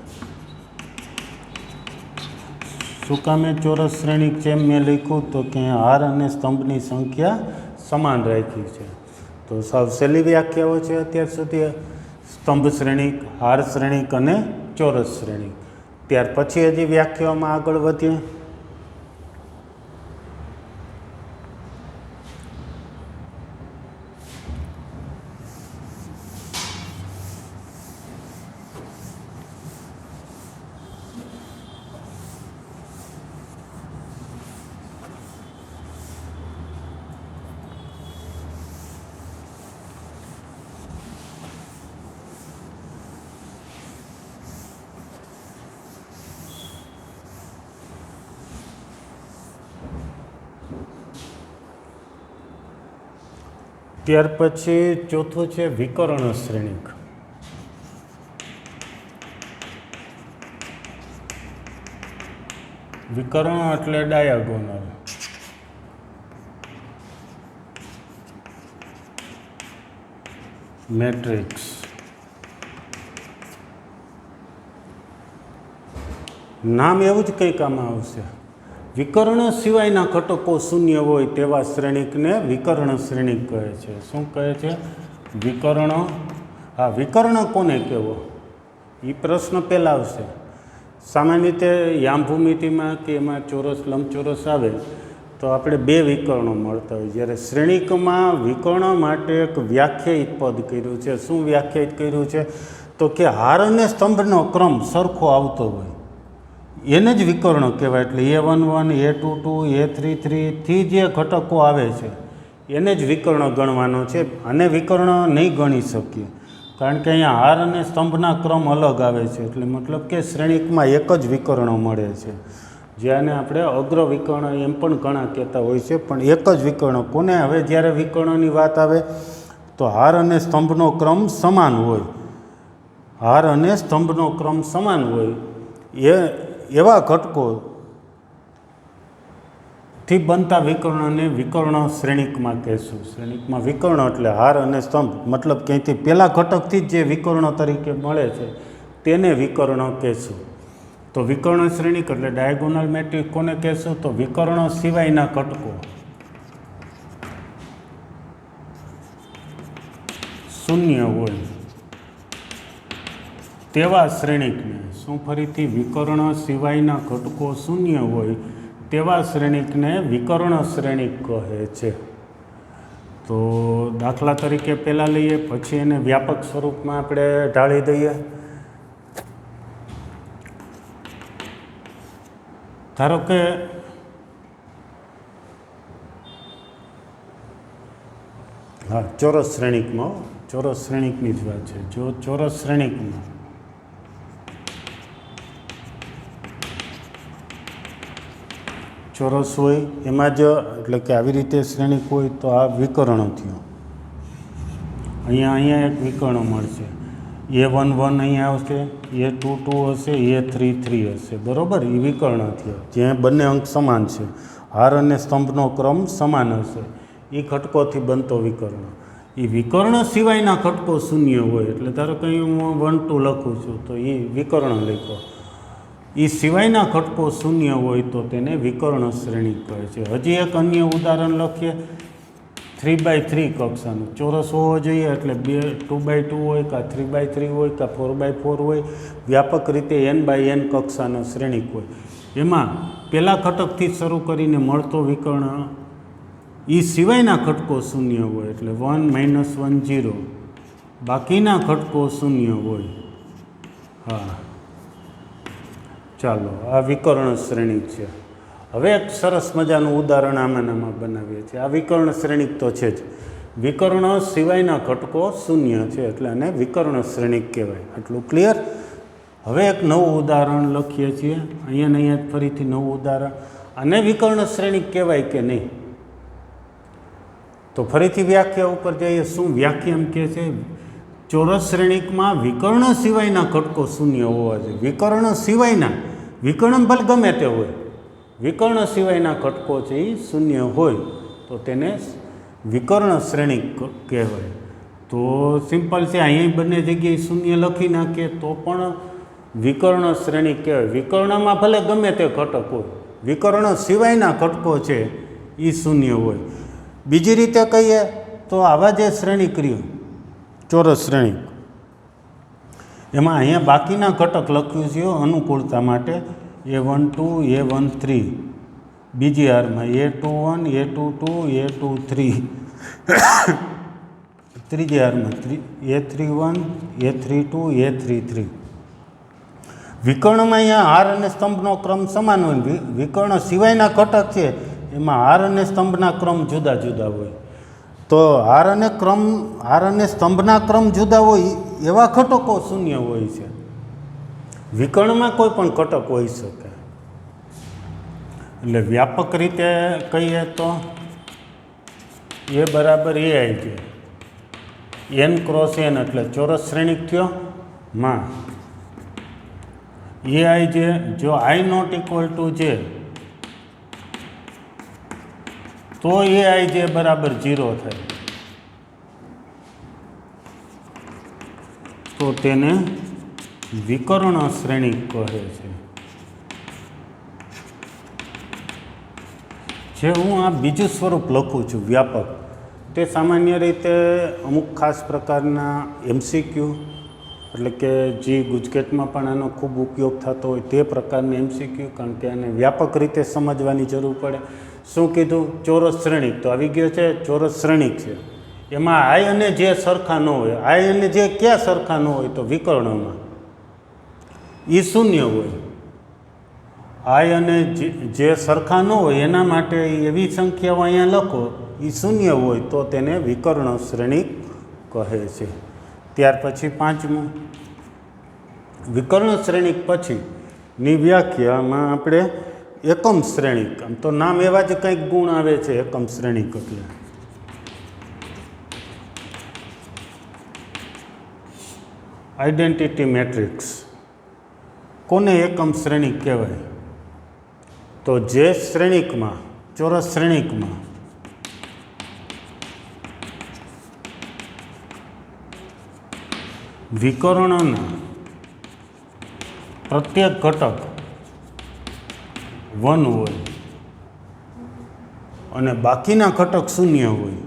Speaker 1: શું કામે ચોરસ શ્રેણિક છે? મેં લખ્યું તો કે હાર અને સ્તંભની સંખ્યા સમાન રાખી છે. તો સાવ સહેલી વ્યાખ્યાઓ છે અત્યાર સુધી, સ્તંભ શ્રેણિક, હાર શ્રેણિક અને ચોરસ શ્રેણિક. ત્યાર પછી હજી વ્યાખ્યાઓમાં આગળ વધીએ. ત્યાર પછી ચોથું છે વિકર્ણ શ્રેણિક. વિકર્ણ એટલે ડાયાગોનલ. મેટ્રિક્સ. નામ એવું જ કંઈક આમાં આવશે. વિકર્ણ સિવાયના ઘટકો શૂન્ય હોય તેવા શ્રેણિકને વિકર્ણ શ્રેણિક કહે છે. શું કહે છે? વિકર્ણ. હા, વિકર્ણ કોને કહેવો એ પ્રશ્ન પહેલાં આવશે. સામાન્ય રીતે યામભૂમિતિમાં કે એમાં ચોરસ, લંબચોરસ આવે તો આપણે 2 વિકર્ણો મળતા હોય, જ્યારે શ્રેણિકમાં વિકર્ણ માટે એક વ્યાખ્યાયિત પદ કર્યું છે. શું વ્યાખ્યાયિત કર્યું છે? તો કે હાર અને સ્તંભનો ક્રમ સરખો આવતો હોય એને જ વિકર્ણ કહેવાય. એટલે A11, A22, A33 થી જે ઘટકો આવે છે એને જ વિકર્ણ ગણવાનો છે. આને વિકર્ણ નહીં ગણી શકીએ કારણ કે અહીંયા હાર અને સ્તંભના ક્રમ અલગ આવે છે. એટલે મતલબ કે શ્રેણિકમાં એક જ વિકર્ણ મળે છે, જેને આપણે અગ્ર વિકર્ણ એમ પણ ઘણા કહેતા હોય છે, પણ એક જ વિકર્ણ. કોને? હવે જ્યારે વિકર્ણની વાત આવે તો હાર અને સ્તંભનો ક્રમ સમાન હોય. હાર અને સ્તંભનો ક્રમ સમાન હોય એવા ઘટકોથી બનતા વિકર્ણને વિકર્ણ શ્રેણિકમાં કહેશું. શ્રેણિકમાં વિકર્ણ એટલે હાર અને સ્તંભ, મતલબ ક્યાંયથી પહેલા ઘટકથી જ જે વિકર્ણ તરીકે મળે છે તેને વિકર્ણ કહેશું. તો વિકર્ણ શ્રેણિક એટલે ડાયગોનલ મેટ્રિક્સ કોને કહેશું? તો વિકર્ણ સિવાયના ઘટકો. શૂન્ય હોય તેવા શ્રેણિકને, શું ફરીથી, વિકર્ણ સિવાયના ઘટકો શૂન્ય હોય તેવા શ્રેણિકને વિકર્ણ શ્રેણિક કહે છે. તો દાખલા તરીકે પહેલાં લઈએ, પછી એને વ્યાપક સ્વરૂપમાં આપણે ઢાળી દઈએ. ધારો કે હા, ચોરસ શ્રેણિકમાં, ચોરસ શ્રેણિકની જ વાત છે. જો ચોરસ શ્રેણિકમાં ચોરસ હોય એમાં જ, એટલે કે આવી રીતે શ્રેણિક હોય તો આ વિકર્ણ થયો. અહીંયા એક વિકર્ણ મળશે. A11 અહીંયા આવશે, A22 હશે, A33 હશે, બરાબર. એ વિકર્ણ થયો જ્યાં બંને અંક સમાન છે, હાર અને સ્તંભનો ક્રમ સમાન હશે. એ ઘટકોથી બનતો વિકર્ણ. એ વિકર્ણ સિવાયના ઘટકો શૂન્ય હોય, એટલે ધારો કે હું 1 2 લખું છું તો એ વિકર્ણ લખો. એ સિવાયના ઘટકો શૂન્ય હોય તો તેને વિકર્ણ શ્રેણિક કહે છે. હજી એક અન્ય ઉદાહરણ લખીએ. 3x3 કક્ષાનું ચોરસ હોવો જોઈએ, એટલે 2x2 હોય, કાં 3x3 હોય, કાં 4x4 હોય. વ્યાપક રીતે n×n કક્ષાનો શ્રેણિક હોય. એમાં પહેલા ઘટકથી શરૂ કરીને મળતો વિકર્ણ એ સિવાયના ઘટકો શૂન્ય હોય, એટલે 1 - 1 0. બાકીના ઘટકો શૂન્ય હોય. હા, ચાલો, આ વિકર્ણ શ્રેણિક છે. હવે એક સરસ મજાનું ઉદાહરણ આમાં બનાવીએ છીએ. આ વિકર્ણ શ્રેણિક તો છે જ. વિકર્ણ સિવાયના ઘટકો શૂન્ય છે, એટલે આને વિકર્ણ શ્રેણિક કહેવાય. આટલું ક્લિયર? હવે એક નવું ઉદાહરણ લખીએ છીએ. અહીંયા ફરીથી નવું ઉદાહરણ. આને વિકર્ણ શ્રેણિક કહેવાય કે નહીં? તો ફરીથી વ્યાખ્યા ઉપર જઈએ. શું વ્યાખ્યા એમ કહે છે? ચોરસ શ્રેણિકમાં વિકર્ણ સિવાયના ઘટકો શૂન્ય હોવા જોઈએ. વિકર્ણ સિવાયના, વિકર્ણ ભલે ગમે તે હોય, વિકર્ણ સિવાયના ઘટકો છે એ શૂન્ય હોય તો તેને વિકર્ણ શ્રેણિક કહેવાય. તો સિમ્પલ છે, અહીંયા બંને જગ્યાએ શૂન્ય લખી નાખીએ તો પણ વિકર્ણ શ્રેણિક કહેવાય. વિકર્ણમાં ભલે ગમે તે ઘટક હોય, વિકર્ણ સિવાયના ઘટકો છે એ શૂન્ય હોય. બીજી રીતે કહીએ તો આવા જે શ્રેણિક રહ્યું ચોરસ શ્રેણિક, એમાં અહીંયા બાકીના ઘટક લખ્યું છે અનુકૂળતા માટે. A12 A13, બીજી હારમાં A21 A22 A23, ત્રીજી હારમાં A31 A32 A33. વિકર્ણમાં અહીંયા હાર અને સ્તંભનો ક્રમ સમાન હોય. વિકર્ણ સિવાયના ઘટક છે એમાં હાર અને સ્તંભના ક્રમ જુદા જુદા હોય. તો હાર અને સ્તંભના ક્રમ જુદા હોય એવા ઘટકો શૂન્ય હોય છે. વિકર્ણમાં કોઈ પણ ઘટક હોઈ શકે. એટલે વ્યાપક રીતે કહીએ તો A બરાબર AI છે. n × n એટલે ચોરસ શ્રેણિક થયો. માં AI છે, જો I ≠ J તો AI જે બરાબર 0 થાય, તો તેને વિકર્ણ શ્રેણિક કહે છે. જે હું આ બીજું સ્વરૂપ લખું છું વ્યાપક, તે સામાન્ય રીતે અમુક ખાસ પ્રકારના MCQ, એટલે કે જે ગુજકેટમાં પણ આનો ખૂબ ઉપયોગ થતો હોય તે પ્રકારના MCQ, કારણ કે આને વ્યાપક રીતે સમજવાની જરૂર પડે. શું કીધું? ચોરસ શ્રેણિક તો આવી ગયો છે. ચોરસ શ્રેણિક છે એમાં I અને J સરખા ન હોય. I અને J ક્યાં સરખા ન હોય? તો વિકર્ણમાં એ શૂન્ય હોય. I અને J સરખા ન હોય એના માટે એવી સંખ્યાઓ અહીંયા લખો એ શૂન્ય હોય તો તેને વિકર્ણ શ્રેણિક કહે છે. ત્યાર પછી પાંચમું, વિકર્ણ શ્રેણિક પછીની વ્યાખ્યામાં આપણે એકમ શ્રેણિક, આમ તો નામ એવા જ કંઈક ગુણ આવે છે એકમ શ્રેણિક એટલે. આઈડેન્ટિટી મેટ્રિક્સ કોને એકમ શ્રેણિક કહેવાય? તો જે શ્રેણિકમાં, ચોરસ શ્રેણિકમાં વિકર્ણના પ્રત્યેક ઘટક 1 હોય અને બાકીના ઘટક 0 હોય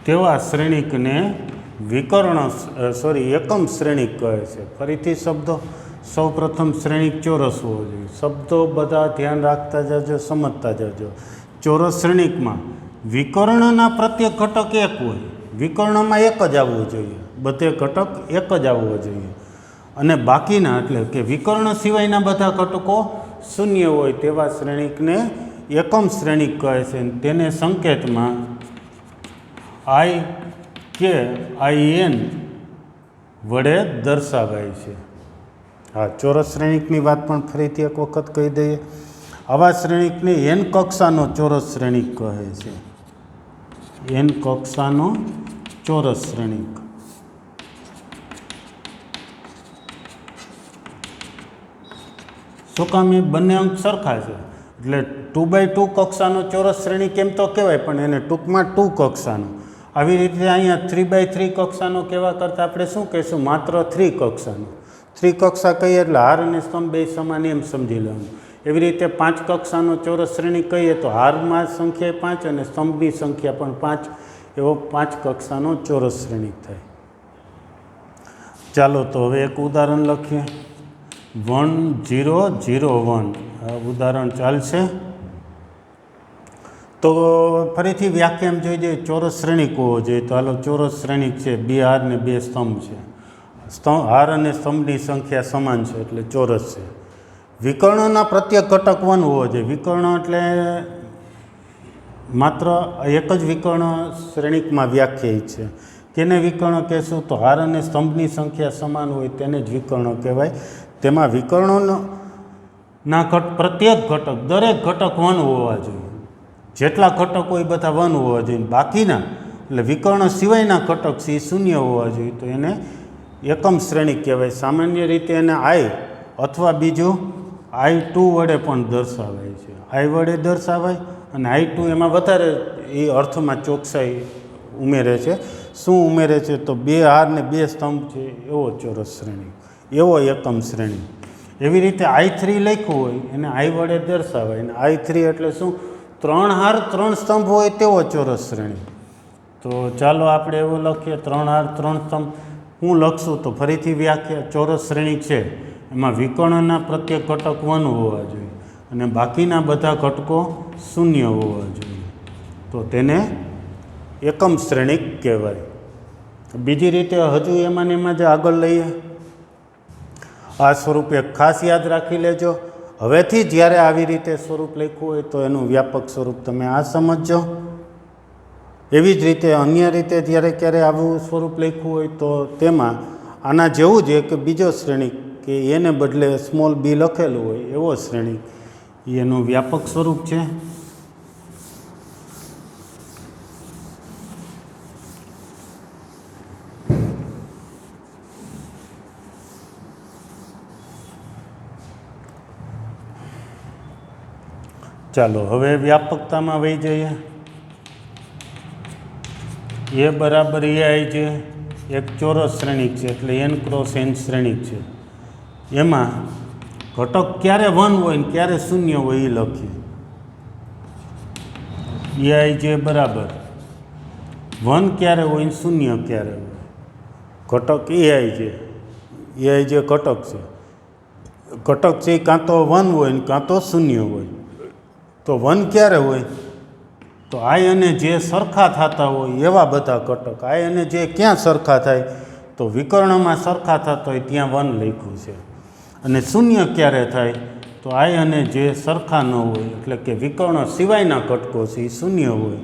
Speaker 1: તેવા શ્રેણિકને એકમ શ્રેણિક કહે છે. ફરીથી શબ્દો, સૌપ્રથમ શ્રેણિક ચોરસ હોવો જોઈએ. શબ્દો બધા ધ્યાન રાખતા જજો, સમજતા જજો. ચોરસ શ્રેણિકમાં વિકર્ણના પ્રત્યેક ઘટક એક હોય, વિકર્ણમાં એક જ આવવો જોઈએ, બધે ઘટક એક જ આવવો જોઈએ. અને બાકીના એટલે કે વિકર્ણ સિવાયના બધા ઘટકો શૂન્ય હોય તેવા શ્રેણિકને એકમ શ્રેણિક કહે છે. તેને સંકેતમાં આઈ કે IN વડે દર્શાવાય છે. હા, ચોરસ શ્રેણિકની વાત પણ ફરીથી એક વખત કહી દઈએ. આવા શ્રેણિકને N કક્ષાનો ચોરસ શ્રેણિક કહે છે. N કક્ષાનો ચોરસ શ્રેણિક. શું કામ? એ બંને અંક સરખા છે એટલે 2x2 કક્ષાનો ચોરસ શ્રેણિક એમ તો કહેવાય, પણ એને ટૂંકમાં 2 કક્ષાનો. આવી રીતે અહીંયા 3x3 કક્ષાનો કહેવા કરતાં આપણે શું કહીશું? માત્ર 3 કક્ષાનો. 3 કક્ષા કહીએ એટલે હાર અને સ્તંભ બે સમાન એમ સમજી લેવાનું. એવી રીતે 5 કક્ષાનો ચોરસ શ્રેણિક કહીએ તો હારમાં સંખ્યા 5 અને સ્તંભની સંખ્યા પણ 5, એવો 5 કક્ષાનો ચોરસ શ્રેણિક થાય. ચાલો તો હવે એક ઉદાહરણ લખીએ. 1 0 0 1 ઉદાહરણ ચાલશે. તો ફરીથી વ્યાખ્યાન જોઈ જોઈએ. ચોરસ શ્રેણિક હોવો જોઈએ. તો હાલો, ચોરસ શ્રેણિક છે, 2 હાર ને 2 સ્તંભ છે. હાર અને સ્તંભની સંખ્યા સમાન છે એટલે ચોરસ છે. વિકર્ણના પ્રત્યેક ઘટક 1 હોવો જોઈએ. વિકર્ણ એટલે માત્ર એક જ વિકર્ણ શ્રેણિકમાં વ્યાખ્યાયિત છે. કેને વિકર્ણ કહેશું? તો હાર અને સ્તંભની સંખ્યા સમાન હોય તેને જ વિકર્ણ કહેવાય. તેમાં વિકર્ણોના પ્રત્યેક ઘટક, દરેક ઘટક 1 હોવા જોઈએ. જેટલા ઘટકો એ બધા 1 હોવા જોઈએ. બાકીના એટલે વિકર્ણ સિવાયના ઘટક છે એ 0 હોવા જોઈએ. તો એને એકમ શ્રેણિક કહેવાય. સામાન્ય રીતે એને I અથવા બીજું I2 વડે પણ દર્શાવાય છે. I વડે દર્શાવાય અને I2 એમાં વધારે એ અર્થમાં ચોકસાઈ ઉમેરે છે. શું ઉમેરે છે? તો 2 હાર ને 2 સ્તંભ છે એવો ચોરસ શ્રેણિક, એવો એકમ શ્રેણિક. એવી રીતે I3 લખ્યું હોય એને I વડે દર્શાવાય. અને I3 એટલે શું? 3 હાર 3 સ્તંભ હોય તેવો ચોરસ શ્રેણિક. તો ચાલો આપણે એવું લખીએ. 3 હાર 3 સ્તંભ હું લખશું તો ફરીથી વ્યાખ્યા. ચોરસ શ્રેણિક છે એમાં વિકર્ણના પ્રત્યેક ઘટક 1 હોવા જોઈએ અને બાકીના બધા ઘટકો 0 હોવા જોઈએ. તો તેને એકમ શ્રેણિક કહેવાય. બીજી રીતે હજુ એમાં જ આગળ લઈએ. આ સ્વરૂપ એક ખાસ યાદ રાખી લેજો. હવેથી જ્યારે આવી રીતે સ્વરૂપ લખ્યું હોય તો એનું વ્યાપક સ્વરૂપ તમે આ સમજજો. એવી જ રીતે અન્ય રીતે જ્યારે ક્યારે આવું સ્વરૂપ લખ્યું હોય તો તેમાં આના જેવું જ એક બીજો શ્રેણિક કે એને બદલે સ્મોલ b લખેલું હોય એવો શ્રેણિક, એનું વ્યાપક સ્વરૂપ છે. ચાલો હવે વ્યાપકતામાં વહી જઈએ. A બરાબર AI છે, એક ચોરસ શ્રેણિક છે એટલે n ક્રોસ n શ્રેણિક છે. એમાં ઘટક ક્યારે 1 હોય ને ક્યારે 0 હોય એ લખીએ. AI છે બરાબર 1 ક્યારે હોય ને 0 ક્યારે હોય. ઘટક AI છે, AI જે ઘટક છે, ઘટક છે એ કાં તો 1 હોય ને કાં તો 0 હોય. તો 1 ક્યારે હોય? તો I અને J સરખા થતા હોય એવા બધા ઘટક. I અને J ક્યાં સરખા થાય? તો વિકર્ણમાં સરખા થતા હોય ત્યાં 1 લખ્યું છે. અને 0 ક્યારે થાય? તો I અને J સરખા ન હોય એટલે કે વિકર્ણ સિવાયના ઘટકો છે એ 0 હોય.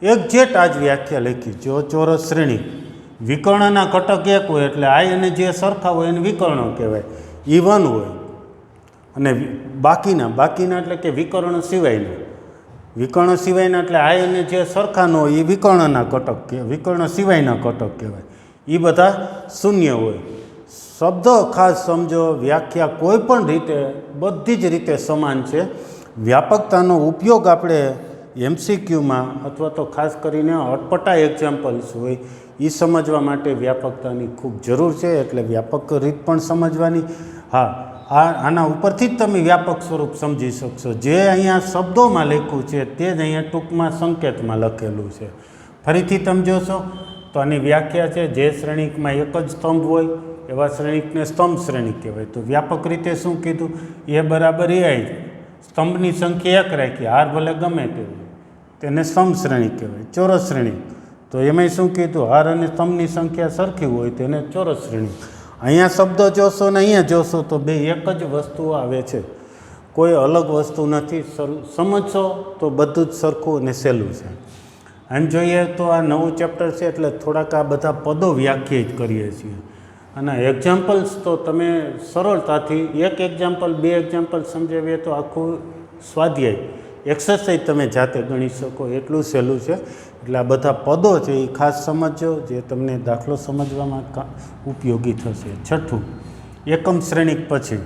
Speaker 1: એક્ઝેક્ટ આ જ વ્યાખ્યા લખી. જો ચોરસ શ્રેણી વિકર્ણના ઘટક 1 હોય એટલે I અને J સરખા હોય એને વિકર્ણ કહેવાય, એ 1 હોય. અને બાકીના એટલે કે વિકર્ણ સિવાયના એટલે I અને J સરખા ન હોય એ વિકર્ણના ઘટક, વિકર્ણ સિવાયના ઘટક કહેવાય, એ બધા 0 હોય. શબ્દ ખાસ સમજો. વ્યાખ્યા કોઈ પણ રીતે બધી જ રીતે સમાન છે. વ્યાપકતાનો ઉપયોગ આપણે MCQમાં અથવા તો ખાસ કરીને અટપટા એક્ઝામ્પલ્સ હોય એ સમજવા માટે વ્યાપકતાની ખૂબ જરૂર છે. એટલે વ્યાપક રીત પણ સમજવાની. હા, આના ઉપરથી જ તમે વ્યાપક સ્વરૂપ સમજી શકશો. જે અહીંયા શબ્દોમાં લખ્યું છે તે જ અહીંયા ટૂંકમાં સંકેતમાં લખેલું છે. ફરીથી તમે જોશો તો આની વ્યાખ્યા છે, જે શ્રેણિકમાં એક જ સ્તંભ હોય એવા શ્રેણિકને સ્તંભ શ્રેણિક કહેવાય. તો વ્યાપક રીતે શું કીધું? એ બરાબર એ આવી જાય. સ્તંભની સંખ્યા એક રાખી, હાર ભલે ગમે તે હોય, તેને સ્તંભ શ્રેણિક કહેવાય. ચોરસ શ્રેણિક તો એમાંય શું કીધું? હાર અને સ્તંભની સંખ્યા સરખી હોય તેને ચોરસ શ્રેણિક. અહીંયા શબ્દો જોશો ને અહીંયા જોશો તો બે એક જ વસ્તુ આવે છે, કોઈ અલગ વસ્તુ નથી. સમજશો તો બધું જ સરખું અને સહેલું છે. આમ જોઈએ તો આ નવું ચેપ્ટર છે એટલે થોડાક આ બધા પદો વ્યાખ્યાયિત કરીએ છીએ. અને એક્ઝામ્પલ્સ તો તમે સરળતાથી એક એક્ઝામ્પલ, બે એક્ઝામ્પલ સમજાવીએ તો આખું સ્વાધ્યાય એક્સરસાઇઝ તમે જાતે ગણી શકો, એટલું સહેલું છે. એટલે આ બધા પદો છે એ ખાસ સમજો, જે તમને દાખલો સમજવામાં ઉપયોગી થશે. છઠ્ઠું, એકમ શ્રેણિક પછી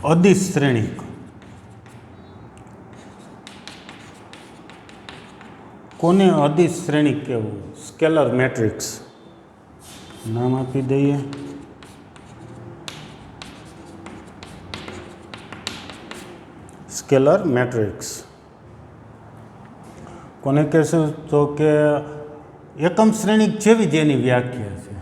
Speaker 1: અદિશ શ્રેણિક. કોને અદિશ શ્રેણિક કહેવું? સ્કેલર મેટ્રિક્સ નામ આપી દઈએ. સ્કેલર મેટ્રિક્સ કોને કહેશું? તો કે એકમ શ્રેણિક જેવી જ એની વ્યાખ્યા છે.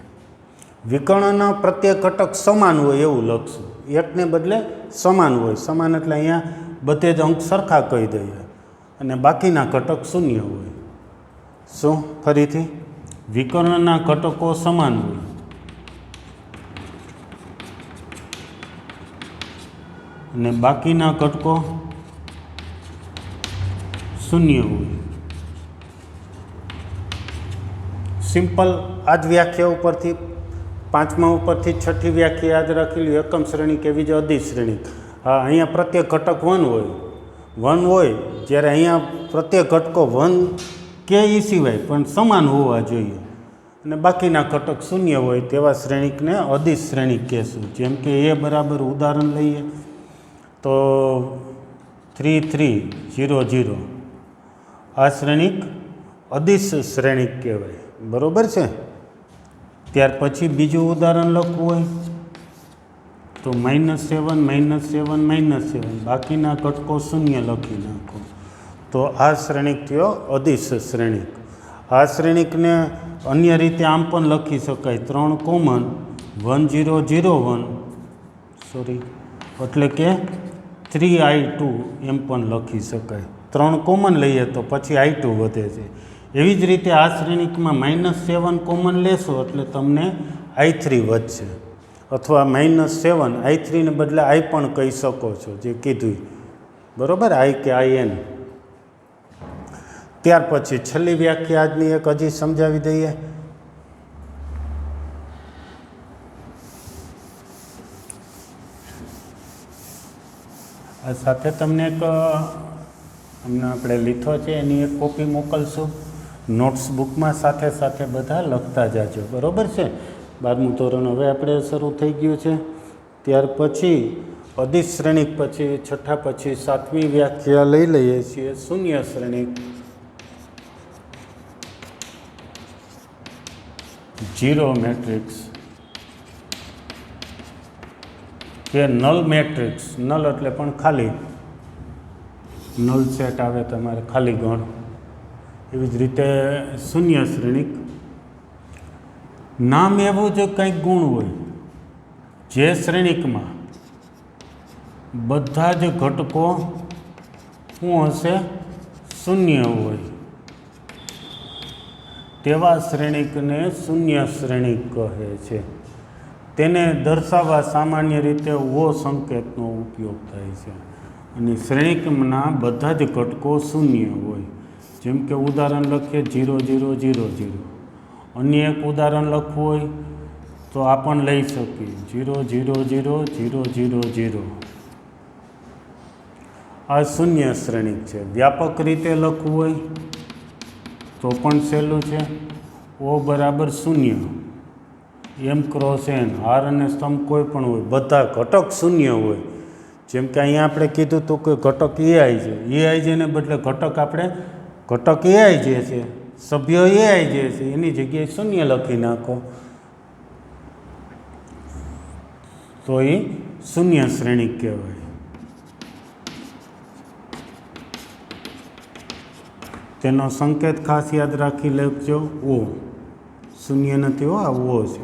Speaker 1: વિકર્ણના પ્રત્યેક ઘટક સમાન હોય એવું લખશું. એકને બદલે સમાન હોય. સમાન એટલે અહીંયા બધે જ અંક સરખા કહી દઈએ અને બાકીના ઘટક શૂન્ય હોય. શું? ફરીથી, વિકર્ણના ઘટકો સમાન હોય અને બાકીના ઘટકો શૂન્ય હોય. સિમ્પલ આ જ વ્યાખ્યા ઉપરથી, પાંચમા ઉપરથી છઠ્ઠી વ્યાખ્યા યાદ રાખેલી. એકમ શ્રેણિક એવી જ અદિશ શ્રેણિક. હા, અહીંયા પ્રત્યેક ઘટક વન હોય, જ્યારે અહીંયા પ્રત્યેક ઘટકો વન કે એ સિવાય પણ સમાન હોવા જોઈએ અને બાકીના ઘટક શૂન્ય હોય તેવા શ્રેણિકને અદિશ શ્રેણિક કહેશું. જેમ કે એ બરાબર ઉદાહરણ લઈએ તો 3 3 0 0, આ શ્રેણિક અદિશ શ્રેણિક કહેવાય. બરાબર છે. ત્યાર પછી બીજું ઉદાહરણ લખવું હોય તો -7 -7 -7, બાકીના ઘટકો શૂન્ય લખી નાખો. તો આ શ્રેણિક થયો અદિશ શ્રેણિક. આ શ્રેણિકને અન્ય રીતે આમ પણ લખી શકાય, 3 કોમન 1 0 0 1, સોરી, એટલે કે 3i2 એમ પણ લખી શકાય. 3 કોમન લઈએ તો પછી i2 વધે છે. એવી જ રીતે આ શ્રેણિકમાં -7 કોમન લેશો એટલે તમને i3 વધશે, અથવા -7 i3 ને બદલે i પણ કહી શકો છો, જે કીધું બરાબર, i કે in. ત્યાર પછી છેલ્લી વ્યાખ્યા આજની એક હજી સમજાવી દઈએ. આ સાથે તમને એક હમણાં આપણે લીધો છે એની એક કોપી મોકલશું. નોટ્સ બુકમાં સાથે સાથે બધા લખતા જાજો. બરાબર છે. 12મું ધોરણ હવે આપણે શરૂ થઈ ગયું છે. ત્યાર પછી અદિશ શ્રેણિક પછી છઠ્ઠા પછી સાતમી વ્યાખ્યા લઈ લઈએ છીએ, શૂન્ય શ્રેણિક. ઝીરો મેટ્રિક્સ કે નલ મેટ્રિક્સ. નલ એટલે પણ ખાલી, નલ સેટ આવે તમારે ખાલી ગણ. એવી જ રીતે શૂન્ય શ્રેણિક. નામ એવું જ કંઈક ગુણ હોય જે શ્રેણિકમાં બધા જ ઘટકો શું હશે? શૂન્ય હોય, તેવા શ્રેણિકને શૂન્ય શ્રેણિક કહે છે. તેને દર્શાવવા સામાન્ય રીતે ઓ સંકેતનો ઉપયોગ થાય છે. અને શ્રેણિકના બધા જ ઘટકો શૂન્ય હોય. જેમ કે ઉદાહરણ લખીએ 0 0 0 0. અન્ય એક ઉદાહરણ લખવું હોય તો આ પણ લઈ શકીએ 0 0 0 0 0 0. આ શૂન્ય શ્રેણિક છે. વ્યાપક રીતે લખવું હોય તો પણ સહેલું છે. ઓ બરાબર 0, m ક્રોસ n, હાર અને સ્તંભ કોઈ પણ હોય, બધા ઘટક શૂન્ય હોય. જેમ કે અહીંયા આપણે કીધું તો કે ઘટક એઆઈ છે. એઆઈ જેને બદલે ઘટક આપણે ઘટક એઆઈ જે છે, સભ્ય એઆઈ જે છે એની જગ્યાએ શૂન્ય લખી નાખો તો એ શૂન્ય શ્રેણિક કહેવાય. તેનો સંકેત ખાસ યાદ રાખી લેજો, ઓ. શૂન્ય નથી હો, આ ઓ છે.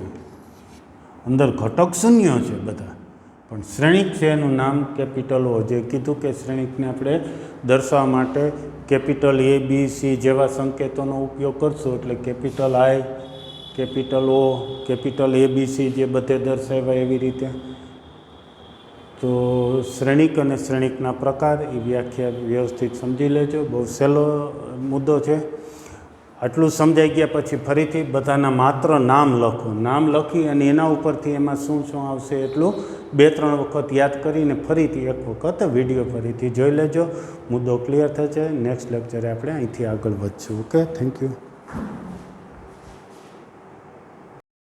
Speaker 1: અંદર ઘટક શૂન્ય છે બધા, પણ શ્રેણિક છે એનું નામ કેપિટલ ઓ. જે કીધું કે શ્રેણિકને આપણે દર્શાવવા માટે કેપિટલ A B C જેવા સંકેતોનો ઉપયોગ કરશું, એટલે capital I, capital O, capital ABC જે બધે દર્શાવ્યા એવી રીતે. તો શ્રેણિક અને શ્રેણિકના પ્રકાર એ વ્યાખ્યા વ્યવસ્થિત સમજી લેજો. બહુ સહેલો મુદ્દો છે. આટલું સમજાઈ ગયા પછી ફરીથી બધાના માત્ર નામ લખો. નામ લખી અને એના ઉપરથી એમાં શું શું આવશે એટલું 2-3 વખત યાદ કરીને ફરીથી એક વખત વિડીયો ફરીથી જોઈ લેજો. મુદ્દો ક્લિયર થશે. નેક્સ્ટ લેક્ચરે આપણે અહીંથી આગળ વધશું. Okay, thank you.